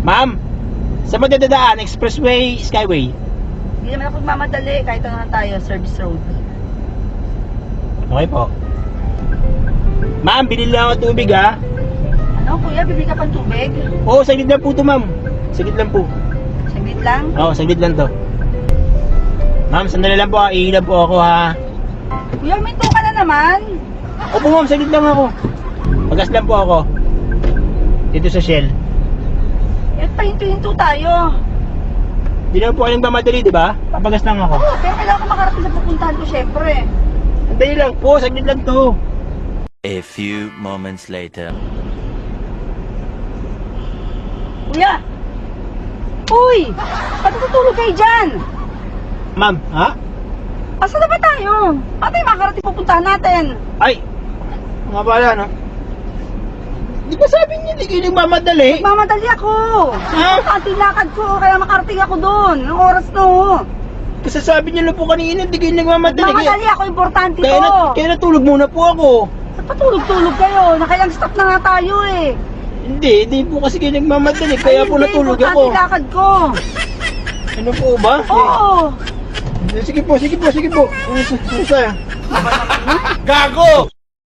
Ma'am, sa madadadaan, expressway, skyway. Hindi naman ako mamadali, kahit ano na tayo, service road. Okay po. Ma'am, binili lang ako tubig ha. Ano kuya, bibili ka pang tubig? Oo, saglit lang po to ma'am. Saglit lang po. Saglit lang? Oo, saglit lang to. Ma'am, sandali lang po ha. Iilan po ako ha. Kuya, minto ka na naman. Opo ma'am, saglit lang ako. Pagas lang po ako. Dito sa Shell. Eh, pahinto-hinto tayo. Hindi naman po kayong mamadali, di ba? Papagas lang ako. Oo, pero kailangan ko makarating sa pupuntahan ko, syempre. Sandali lang po, saglit lang to. A few moments later. Kuya! Uy! Ba't natutulog kayo dyan? Ma'am, ha? Asa na ba tayo? Paano tayo makarating pupuntahan natin? Ay! Nga pala, no? Di ba sabi niyo, hindi kayo nagmamadali? Mamadali ako! Ha? Ang lakad ko, kaya makarating ako doon. Anong oras na ho? Kasi sabi niyo lang po kanina, hindi kayo nagmamadali. Mamadali ako, importante Kaya, to. kaya natulog muna po ako. Ba't patulog-tulog kayo? Nakailang stop na nga tayo eh. Hindi po kasi kayo nagmamadali. Kaya Ay, po hindi, natulog importante ako. lakad ko. Ano po ba? Oo. Sige po. Susa. Gago!